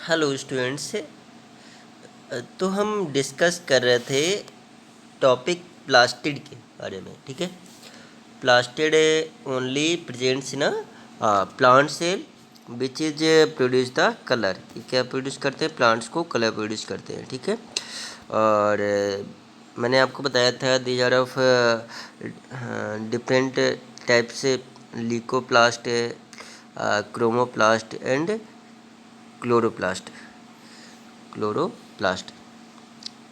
Hello students. तो हम discuss कर रहे थे टॉपिक प्लास्टिड के बारे में। ठीक है, plastid only presents in plant cell which is produce the colour. क्या प्रोड्यूस करते हैं? प्लांट्स को कलर प्रोड्यूस करते हैं। ठीक है, और मैंने आपको बताया था these are of different type से लीकोप्लास्ट, क्रोमोप्लास्ट एंड क्लोरोप्लास्ट।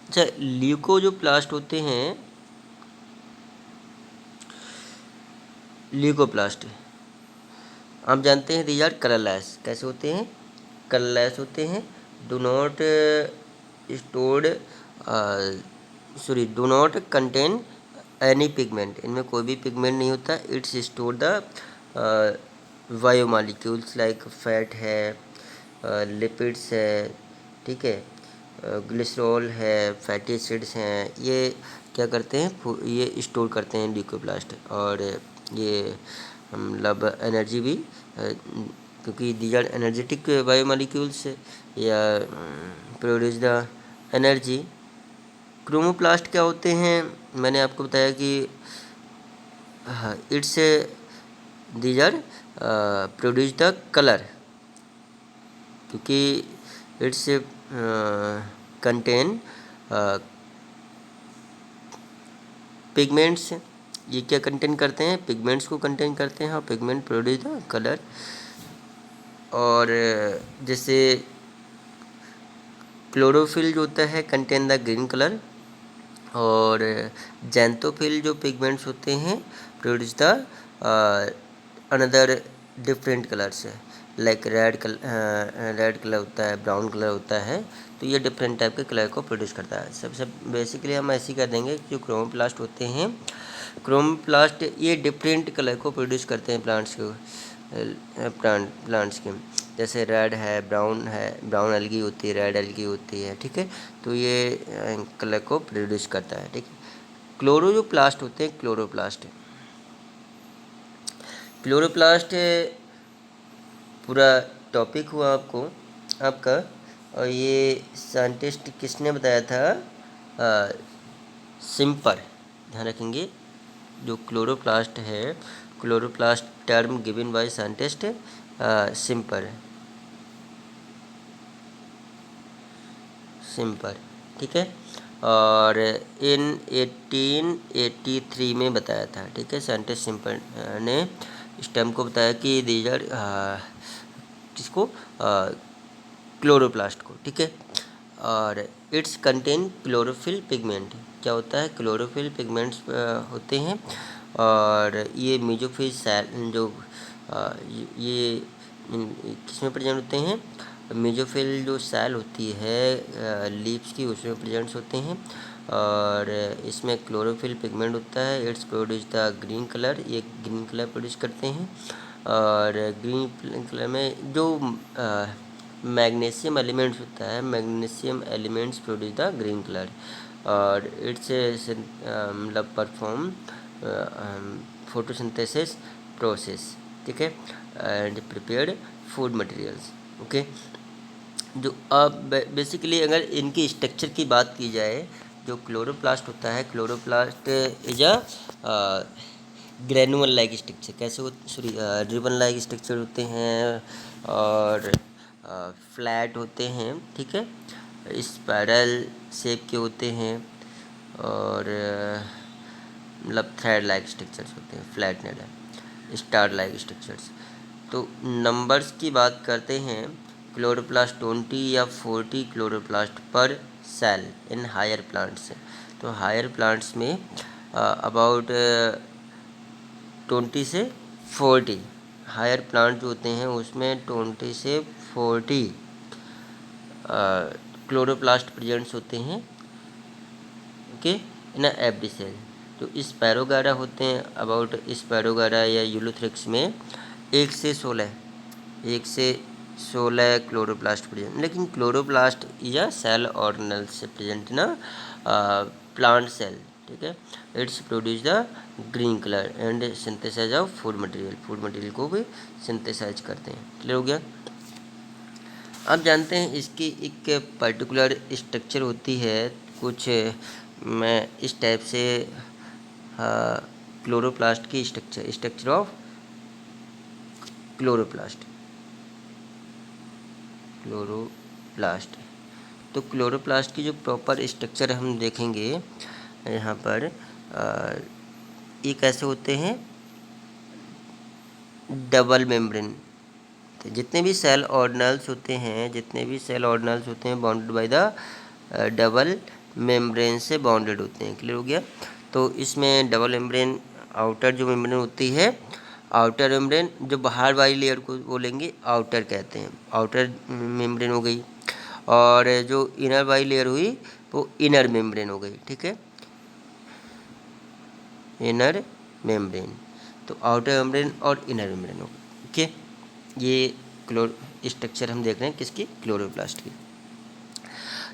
अच्छा, ल्यूको जो प्लास्ट होते हैं, ल्यूकोप्लास्ट आप जानते हैं दीज आर कलरलेस। कैसे होते हैं? कलरलेस होते हैं। Do not stored do not contain any pigment. इनमें कोई भी पिगमेंट नहीं होता। It's store the biomolecules like fat है, लिपिड्स है, ठीक है, ग्लिसरॉल है, फैटी एसिड्स हैं। ये क्या करते हैं? ये स्टोर करते हैं ल्यूकोप्लास्ट। और ये मतलब एनर्जी भी, क्योंकि दीज आर एनर्जेटिक बायोमॉलिक्यूल्स या प्रोड्यूस द एनर्जी। क्रोमोप्लास्ट क्या होते हैं? मैंने आपको बताया कि it's these are produce the colour, क्योंकि इट्स कंटेन पिगमेंट्स। ये क्या कंटेन करते हैं? पिगमेंट्स को कंटेन करते हैं। और पिगमेंट प्रोड्यूस द कलर। और जैसे क्लोरोफिल जो होता है कंटेन द ग्रीन कलर, और जैंथोफिल जो पिगमेंट्स होते हैं produce the another different colours है, लाइक रेड कलर होता है, ब्राउन कलर होता है। तो ये डिफरेंट टाइप के कलर को प्रोड्यूस करता है। सबसे बेसिकली हम ऐसे ही कर देंगे, जो क्रोमोप्लास्ट होते हैं, क्रोमोप्लास्ट ये डिफरेंट कलर को प्रोड्यूस करते हैं प्लांट्स के। जैसे रेड है, ब्राउन एल्गी होती है, रेड एल्गी होती है। ठीक है, तो ये कलर को प्रोड्यूस करता है। ठीक है, क्लोरो जो प्लास्ट होते हैं, क्लोरोप्लास्ट पूरा टॉपिक हुआ आपका। और ये साइंटिस्ट किसने बताया था? सिम्पर। ध्यान रखेंगे, जो क्लोरोप्लास्ट है, chloroplast term given by scientist simper. ठीक है, और इन 1883 में बताया था। ठीक है, साइंटिस्ट सिम्पर ने इस टर्म को बताया कि दीज आर किसको? क्लोरोप्लास्ट को। ठीक है, और इट्स कंटेन क्लोरोफिल पिगमेंट। क्या होता है? क्लोरोफिल पिगमेंट्स होते हैं। और ये मेसोफिल सेल जो ये किसमें प्रेजेंट होते हैं? मेसोफिल जो सेल होती है लीव्स की, उसमें प्रेजेंट्स होते हैं। और इसमें क्लोरोफिल पिगमेंट होता है। It's produce the green colour. ये ग्रीन कलर प्रोड्यूस करते हैं। और ग्रीन कलर में जो मैग्नीशियम एलिमेंट्स होता है, magnesium elements produce the green colour. और इट्स मतलब परफॉर्म फोटोसिंथेसिस प्रोसेस। ठीक है, and prepared food materials. Okay, जो अब बेसिकली अगर इनकी स्ट्रक्चर की बात की जाए, जो क्लोरोप्लास्ट होता है, chloroplast is a granule like structure. कैसे हो? रिबन लाइक स्ट्रक्चर होते हैं, और फ्लैट होते हैं। ठीक है, स्पाइरल शेप के होते हैं, और मतलब थ्रेड लाइक स्ट्रक्चर्स होते हैं, फ्लैटनेड है, स्टार लाइक स्ट्रक्चर्स। तो नंबर्स की बात करते हैं। क्लोरोप्लास्ट 20 या 40 क्लोरोप्लास्ट पर सेल इन हायर प्लांट्स। तो हायर प्लांट्स में अबाउट 20 से 40 हायर प्लांट जो होते हैं, उसमें 20 से 40 क्लोरोप्लास्ट प्रेजेंट्स होते हैं। Okay, in every cell. तो स्पैरोगारा होते हैं अबाउट, स्पैरोगारा या यूलोथ्रिक्स में 1 से 16 क्लोरोप्लास्ट प्रेजेंट। लेकिन क्लोरोप्लास्ट या सेल ऑर्गेनल से प्रेजेंट ना प्लांट सेल। ठीक है, it's produce the green colour and synthesize of food material. Food material को भी सिंथेसाइज करते हैं। क्लियर हो गया? आप जानते हैं इसकी एक पर्टिकुलर स्ट्रक्चर होती है कुछ मैं इस टाइप से, क्लोरोप्लास्ट की स्ट्रक्चर ऑफ क्लोरोप्लास्ट। तो क्लोरोप्लास्ट की जो प्रॉपर स्ट्रक्चर हम देखेंगे यहाँ पर, ये कैसे होते हैं, डबल मेम्ब्रेन। तो जितने भी सेल ऑर्गेनल्स होते हैं bounded by the double membrane से बाउंडेड होते हैं। क्लियर हो गया। तो इसमें डबल मेम्ब्रेन, आउटर जो मेम्ब्रेन होती है, आउटर मेम्ब्रेन, जो बाहर वाली लेयर को बोलेंगे आउटर कहते हैं, आउटर मेम्ब्रेन हो गई, और जो इनर वाली लेयर हुई वो इनर मेम्ब्रेन हो गई। ठीक है, इनर मेम्ब्रेन। तो आउटर मेम्ब्रेन और इनर मेम्ब्रेन हो गई। ओके, ये स्ट्रक्चर हम देख रहे हैं किसकी, क्लोरोप्लास्ट की।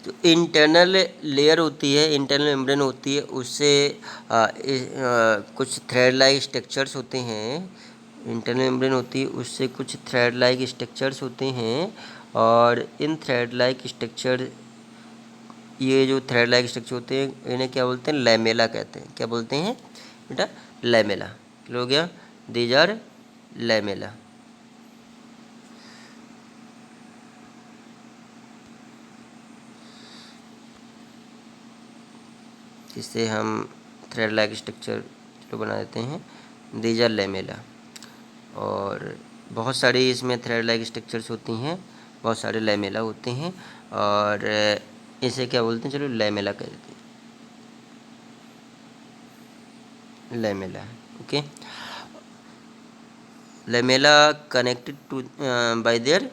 जो इंटरनल लेयर होती है, इंटरनल मेम्ब्रेन होती है, उससे कुछ थ्रेड लाइक स्ट्रक्चर्स होते हैं। इंटरनल मेम्ब्रेन होती है उससे कुछ थ्रेड लाइक स्ट्रक्चर्स होते हैं, और इन थ्रेड लाइक स्ट्रक्चर, ये जो थ्रेड लाइक स्ट्रक्चर होते हैं इन्हें क्या बोलते हैं, लैमेला कहते हैं। क्या बोलते हैं बेटा, लैमेला। क्लियर हो गया, दीज आर लैमेला। जिससे हम थ्रेड लाइक स्ट्रक्चर जो बना देते हैं, दीज आर लैमेला। और बहुत सारी इसमें थ्रेड लाइक स्ट्रक्चर्स होती हैं, बहुत सारे लैमेला होते हैं, और इसे क्या बोलते हैं, चलो लैमेला कह देते हैं, lamella. Okay, lamella connected to by their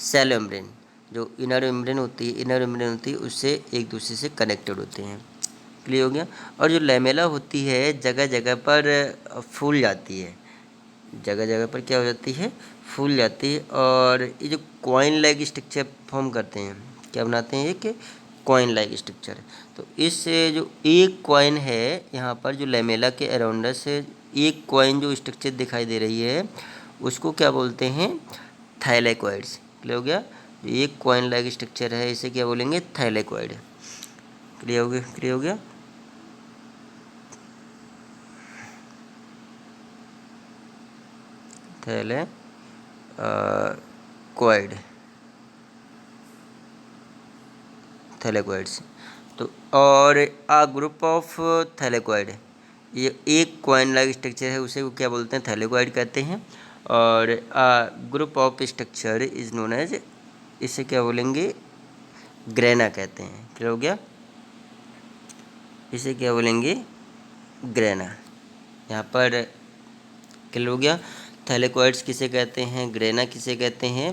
cell membrane. जो इनर मेम्ब्रेन होती है उससे एक दूसरे से कनेक्टेड होते हैं। क्लियर हो गया। और जो लैमेला होती है जगह जगह पर फूल जाती है, जगह जगह पर क्या हो जाती है, फूल जाती है, और ये जो कॉइन लाइक स्ट्रक्चर फॉर्म करते हैं, क्या बनाते हैं, एक कॉइन लाइक स्ट्रक्चर। तो इस जो एक कॉइन है यहाँ पर, जो लैमेला के अराउंडस है, एक कॉइन जो स्ट्रक्चर दिखाई दे रही है उसको क्या बोलते हैं, थाइलेकोइड्स। क्लियर हो गया। एक कॉइन लाइक स्ट्रक्चर है, इसे क्या बोलेंगे, थाइलेकोइड। क्लियर हो गया, क्लियर हो गया। थैलेकोइड्स। तो और आ ग्रुप ऑफ थैलेकोइड, ये एक कॉइन लाइक स्ट्रक्चर है, उसे क्या बोलते हैं, थैलेकोइड कहते हैं। और a group of structure is known as, इसे क्या बोलेंगे, ग्रेना कहते हैं। क्लियर हो गया, इसे क्या बोलेंगे, ग्रेना। यहाँ पर क्लियर हो गया। थैलेकोइड्स किसे कहते हैं, ग्रेना किसे कहते हैं,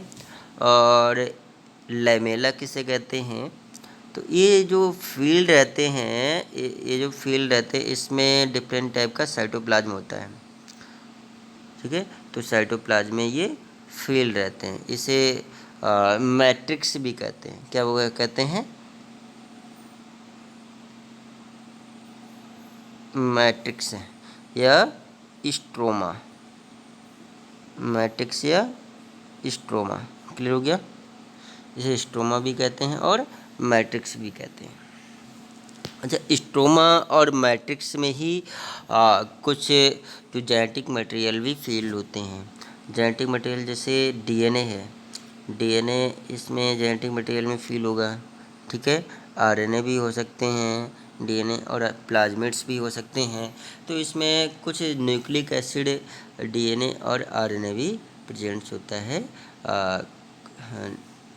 और लैमेला किसे कहते हैं। तो ये जो फील्ड रहते हैं, ये जो फील्ड रहते हैं, इसमें डिफरेंट टाइप का साइटोप्लाज्म होता है। ठीक है, तो साइटोप्लाज्म में ये फील्ड रहते हैं, इसे मैट्रिक्स भी कहते हैं। क्या वो कहते हैं, मैट्रिक्स या स्ट्रोमा, मैट्रिक्स या स्ट्रोमा। क्लियर हो गया, इसे स्ट्रोमा भी कहते हैं और मैट्रिक्स भी कहते हैं। अच्छा, स्ट्रोमा और मैट्रिक्स में ही कुछ जो जेनेटिक मटेरियल भी फील्ड होते हैं। जेनेटिक मटेरियल जैसे डीएनए है, डीएनए इसमें जेनेटिक मटेरियल में फील होगा। ठीक है, आरएनए भी हो सकते हैं डीएनए, और प्लाज्मिड्स भी हो सकते हैं। तो इसमें कुछ न्यूक्लिक एसिड डीएनए और आरएनए भी प्रेजेंट्स होता है,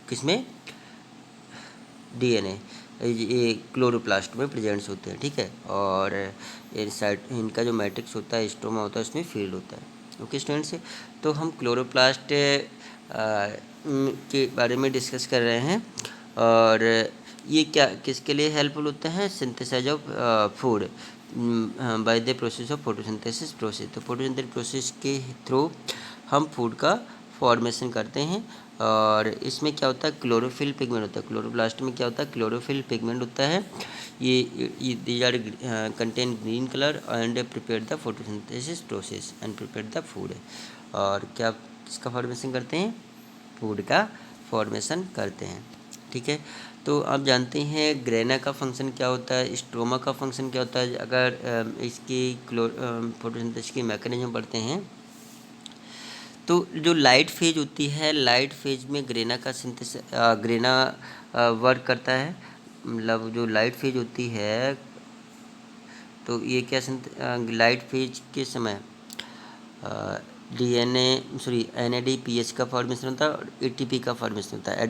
किसमें, डीएनए, ये क्लोरोप्लास्ट में प्रेजेंट्स होते हैं। ठीक है, और इनका जो मैट्रिक्स होता है, स्ट्रोमा होता है, उसमें फील्ड होता है। ओके स्टूडेंट्स, तो हम क्लोरोप्लास्ट के बारे में डिस्कस कर रहे हैं, और ये क्या किसके लिए हेल्पफुल होता है, synthesize of food by the process of photosynthesis process. तो फोटोसिंथेसिस प्रोसेस के थ्रू हम फूड का फॉर्मेशन करते हैं, और इसमें क्या होता है, क्लोरोफिल पिगमेंट होता है। क्लोरोप्लास्ट में क्या होता है, क्लोरोफिल पिगमेंट होता है। ये these are contain green colour and prepare the photosynthesis process and prepare the food. और क्या किसका फॉर्मेशन करते हैं, फूड का फॉर्मेशन करते हैं। ठीक है, तो आप जानते हैं ग्रेना का फंक्शन क्या होता है, स्ट्रोमा का फंक्शन क्या होता है। अगर इसकी फोटोसिंथेसिस की मैकेनिज्म पढ़ते हैं तो जो लाइट फेज होती है, लाइट फेज में ग्रेना का ग्रेना वर्क करता है। मतलब जो लाइट फेज होती है तो ये क्या लाइट फेज के समय NADPH का फॉर्मेशन होता है और ATP का फॉर्मेशन होता है,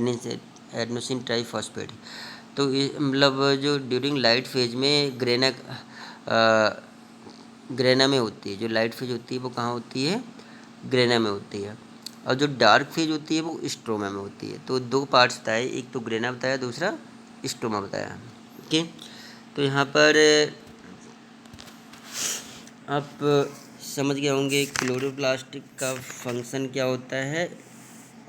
एडेनोसिन ट्राइफॉस्फेट। तो ये मतलब जो ड्यूरिंग लाइट फेज में ग्रेना में होती है, जो लाइट फेज होती है वो कहाँ होती है, ग्रेना में होती है। और जो डार्क फेज होती है वो स्ट्रोमा में होती है। तो दो पार्ट्स बताए, एक तो ग्रेना बताया, दूसरा स्ट्रोमा बताया। ओके, तो यहाँ पर आप समझ गए होंगे क्लोरोप्लास्ट का फंक्शन क्या होता है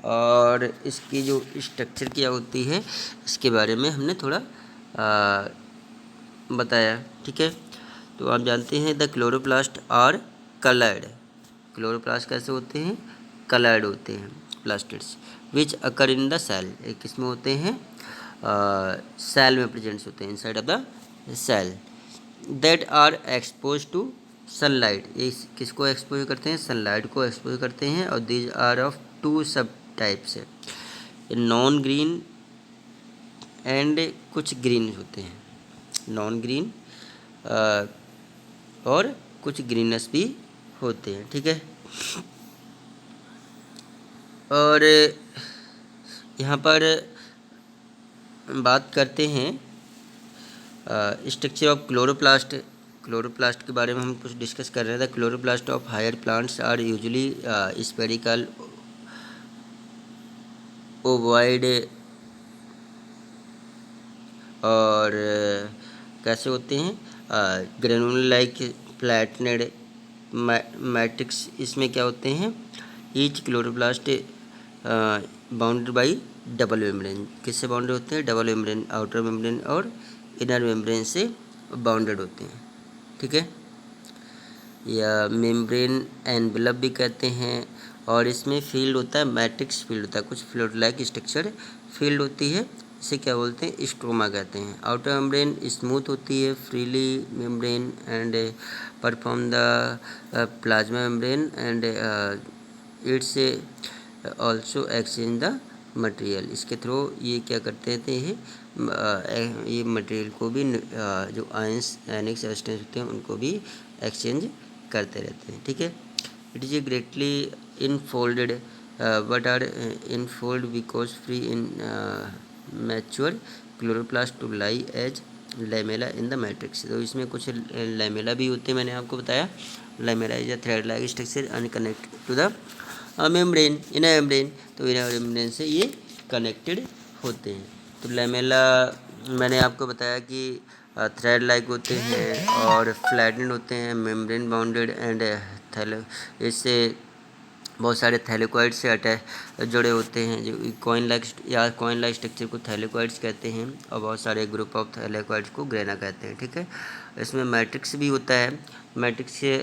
और इसकी जो स्ट्रक्चर क्या होती है, इसके बारे में हमने थोड़ा बताया। ठीक है, तो आप जानते हैं the chloroplast are coloured. Chloroplast कैसे होते हैं, कलर्ड होते हैं plastids, which occur in the cell. किस में होते हैं, सेल में प्रेजेंट्स होते हैं, inside of the cell. That are expose to sunlight, ये किसको एक्सपोज करते हैं, सनलाइट को एक्सपोज करते हैं। और दीज आर ऑफ टू सब टाइप्स है, नॉन ग्रीन एंड कुछ ग्रीन होते हैं, नॉन ग्रीन और कुछ ग्रीनस भी होते हैं। ठीक है, और यहाँ पर बात करते हैं स्ट्रक्चर ऑफ क्लोरोप्लास्ट। क्लोरोप्लास्ट के बारे में हम कुछ डिस्कस कर रहे थे। Chloroplast of higher plants are usually spherical, ovoid और कैसे होते हैं, ग्रेनुलर लाइक फ्लैटनेड मैट्रिक्स। इसमें क्या होते हैं, each chloroplast bounded by double membrane. किससे बाउंडेड होते हैं, डबल मेम्ब्रेन, आउटर मेम्ब्रेन और इनर मेम्ब्रेन से बाउंडेड होते हैं। ठीक है, या मेम्ब्रेन एनवेलप भी कहते हैं। और इसमें फील्ड होता है, मैट्रिक्स फील्ड होता है, कुछ फ्लूइड लाइक स्ट्रक्चर फील्ड होती है, इसे क्या बोलते हैं, स्ट्रोमा कहते हैं। आउटर मेम्ब्रेन स्मूथ होती है, freely membrane and perform the plasma membrane and it's also exchange the material. इसके थ्रू ये क्या करते थे, ये मटेरियल को भी जो आयनिक सब्सटेंस होते हैं उनको भी एक्सचेंज करते रहते हैं। ठीक है, it is a greatly infolded but are infold because free in mature chloroplast to lie as lamella in the matrix. तो इसमें कुछ लैमेला भी होते हैं, मैंने आपको बताया। Lamella is a thread like structure unconnected to the membrane, inner membrane. तो इनर मेम्ब्रेन से ये कनेक्टेड होते हैं। तो लैमेला मैंने आपको बताया कि थ्रेड लाइक होते हैं और फ्लैटेंड होते हैं, मेम्ब्रेन बाउंडेड एंड थैलो, इससे बहुत सारे थैलेकॉइड से जुड़े होते हैं, जो कॉइन लाइक स्ट्रक्चर को थैलेकॉइड्स कहते हैं और बहुत सारे ग्रुप ऑफ थैलेकॉइड्स को ग्रेना कहते हैं। ठीक है, इसमें मैट्रिक्स भी होता है, मैट्रिक्स से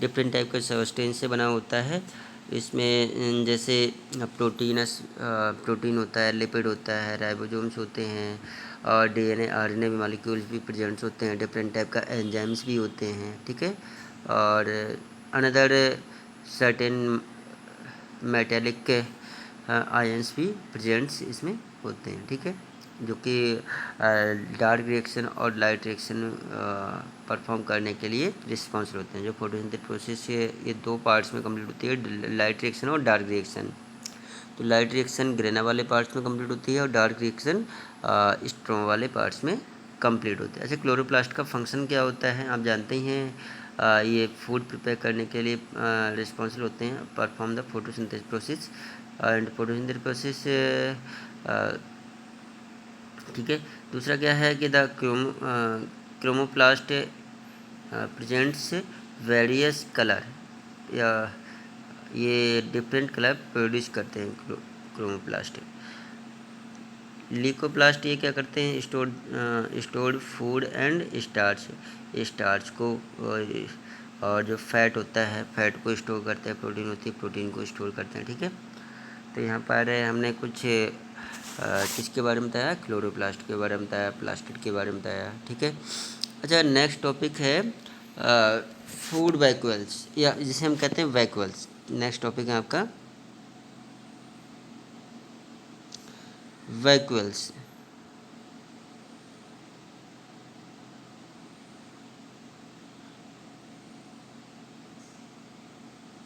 डिफरेंट टाइप का सब्सटेंस से बना होता है। इसमें जैसे प्रोटीन होता है, लिपिड होता है, राइबोसोम्स होते हैं और DNA RNA भी मॉलिक्यूल्स भी प्रेजेंट्स होते हैं, डिफरेंट टाइप का एंजाइम्स भी होते हैं। ठीक है, और अनदर सर्टेन मेटेलिक आयंस भी प्रेजेंट्स इसमें होते हैं। ठीक है, जो कि डार्क रिएक्शन और लाइट रिएक्शन परफॉर्म करने के लिए रिस्पॉन्सिबल होते हैं। जो फोटोसिंथेसिस प्रोसेस ये दो पार्ट्स में कंप्लीट होती है, लाइट रिएक्शन और डार्क रिएक्शन। तो लाइट रिएक्शन ग्रेना वाले पार्ट्स में कंप्लीट होती है और डार्क रिएक्शन स्ट्रोमा वाले पार्ट्स में कंप्लीट होता है। अच्छा, क्लोरोप्लास्ट का फंक्शन क्या होता है, आप जानते ही हैं। ये फूड प्रिपेयर करने के लिए रिस्पॉन्सिबल होते हैं, perform the photosynthesis process and photosynthesis process. ठीक है, दूसरा क्या है कि the chromoplast presents various colour, या ये डिफरेंट कलर प्रोड्यूस करते हैं क्रोमोप्लास्ट। ल्यूकोप्लास्ट ये क्या करते हैं, स्टोर्ड फूड एंड स्टार्च को और जो फैट होता है, फैट को स्टोर करते हैं, प्रोटीन होती है, प्रोटीन को स्टोर करते हैं। ठीक है, तो यहाँ पर हमने कुछ किसके बारे में बताया, क्लोरोप्लास्ट के बारे में बताया, प्लास्टिड के बारे में बताया, ठीक है। अच्छा, नेक्स्ट टॉपिक है फूड वैक्यूल्स, या जिसे हम कहते हैं वैक्यूल्स। नेक्स्ट टॉपिक है आपका वैक्यूल्स।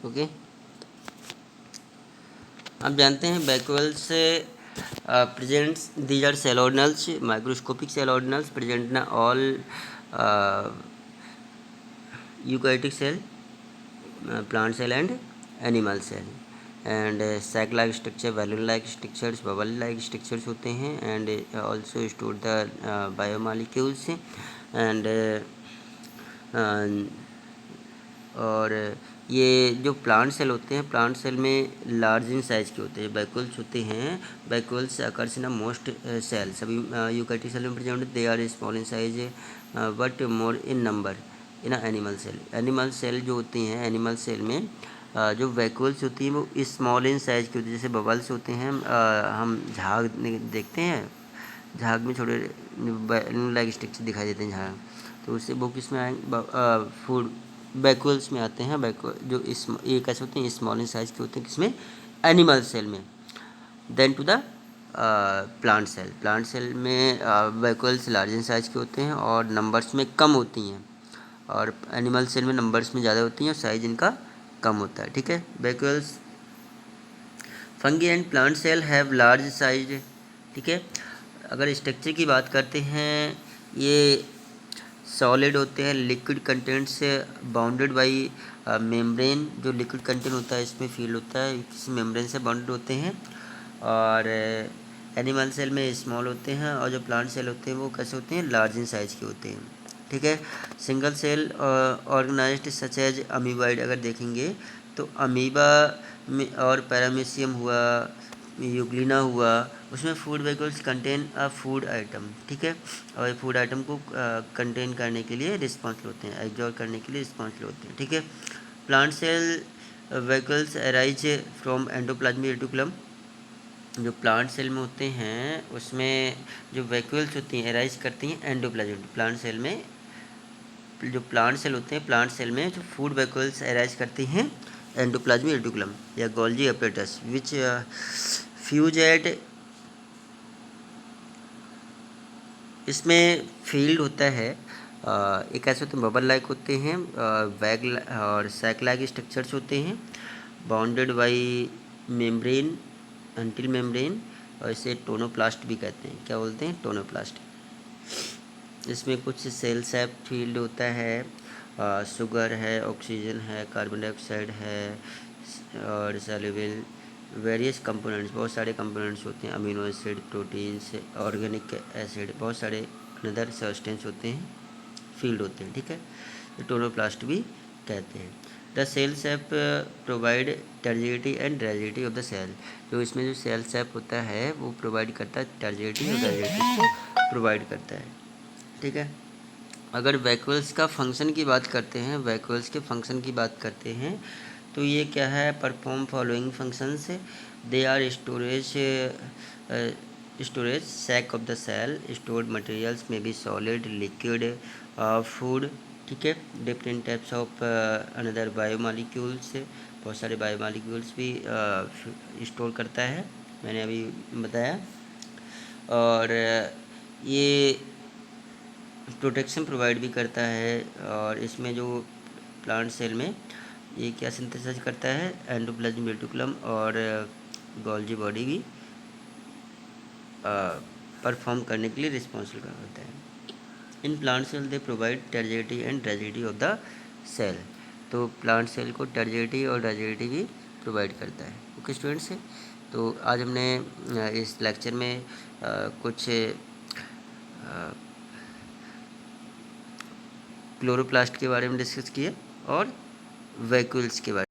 ओके, आप जानते हैं vacuoles presents, these are cell organelles, microscopic cell organelles present in all eukaryotic cell, plant cell and animal cell, and sac like structure, balloon like structures, bubble like structures होते हैं, and also store the biomolecules, and और ये जो plant cell होते हैं, plant cell में large in size के होते हैं, वैक्यूल्स होते हैं। Vacuoles occurs in most cell, सभी यूकैरियोटिक सेल में present, they are small in size but more in number in animal cell. Animal cell जो होती हैं, एनिमल सेल में जो वैक्यूल्स होती हैं वो स्मॉल इन साइज की होती है। जैसे बबल्स होते हैं, हम झाग देखते हैं, झाग में छोटे लाइक स्ट्रक्चर दिखाई देते हैं झाग, तो उससे वो किस में आएंगे, फूड वैक्यूल्स में आते हैं। जो ये कैसे होते हैं, स्मॉल इन साइज के होते हैं, किसमें, एनिमल सेल में। Then to the plant cell, plant cell में वैक्यूल्स लार्ज इन साइज के होते हैं और नंबर्स में कम होती हैं, और एनिमल सेल में नंबर्स में ज़्यादा होती हैं और साइज इनका कम होता है, ठीक है। Vacuoles fungi and plant cell have large size, ठीक है। अगर स्ट्रक्चर की बात करते हैं, ये सॉलिड होते हैं, लिक्विड कंटेंट से बाउंडेड बाई मेम्ब्रेन। जो लिक्विड कंटेंट होता है इसमें फील होता है, किसी मेम्ब्रेन से बाउंडेड होते हैं। और एनिमल सेल में स्मॉल होते हैं, और जो प्लांट सेल होते हैं वो कैसे होते हैं, लार्ज इन साइज के होते हैं, ठीक है। Single cell organised such as amoeboid अगर देखेंगे तो अमीबा में और पैरामीशियम हुआ, यूग्लिना हुआ, उसमें food vacuoles contain a food item, ठीक है। और ये फूड आइटम को कंटेन करने के लिए रिस्पॉन्सिबल होते हैं, एब्जॉर्ब करने के लिए रिस्पॉन्सिबल होते हैं, ठीक है। Plant cell vacuoles arise from endoplasmic reticulum. जो प्लांट सेल में होते हैं उसमें जो वैक्यूल्स होती हैं अराइज करती हैं एंडोप्लाज्म। प्लांट सेल में जो प्लांट सेल होते हैं, प्लांट सेल में जो फूड वैक्यूल्स अराइज करती हैं एंडोप्लाज्मिक रेटिकुलम या गोल्जी अपरेटस विच फ्यूज एट, इसमें फील्ड होता है। एक ऐसे होते हैं बबल लाइक होते हैं, वैग और सैक लाइक स्ट्रक्चर्स होते हैं, bounded by membrane, until membrane, और इसे टोनोप्लास्ट भी कहते हैं। क्या बोलते हैं, टोनोप्लास्ट। इसमें कुछ सेल सैप फील्ड होता है, शुगर है, ऑक्सीजन है, कार्बन डाइऑक्साइड है, और सॉल्युबल वेरियस कंपोनेंट्स, बहुत सारे कंपोनेंट्स होते हैं, amino acid, proteins, organic acid, बहुत सारे अनदर सब्सटेंस होते हैं, फील्ड होते हैं, ठीक है। तो टोनोप्लास्ट भी कहते हैं। The cell sap provide turgidity and rigidity of the cell. जो इसमें जो सेल सैप होता है वो प्रोवाइड करता है टर्जिडिटी और रैजिडिटी को प्रोवाइड करता है, ठीक है। अगर वैक्यूल्स का फंक्शन की बात करते हैं, वैक्यूल्स के फंक्शन की बात करते हैं, तो ये क्या है, perform following functions. They are storage sac of the cell, stored materials में भी सॉलिड, लिक्विड, फूड, ठीक है। Different types of another biomolecules, बहुत सारे बायोमॉलिक्यूल्स भी स्टोर करता है, मैंने अभी बताया। और ये प्रोटेक्शन प्रोवाइड भी करता है, और इसमें जो प्लांट सेल में ये क्या सिंथेसाइज करता है, एंडोप्लाज्मिक रेटिकुलम और गोल्जी बॉडी भी परफॉर्म करने के लिए रिस्पॉन्सिबल होता है। In plant cell they provide turgidity and rigidity of the cell. तो प्लांट सेल को टर्जिडिटी और रैजिडिटी भी प्रोवाइड करता है, ओके स्टूडेंट्स। तो आज हमने इस लेक्चर में कुछ क्लोरोप्लास्ट के बारे में डिस्कस किया और वैक्यूल्स के बारे में।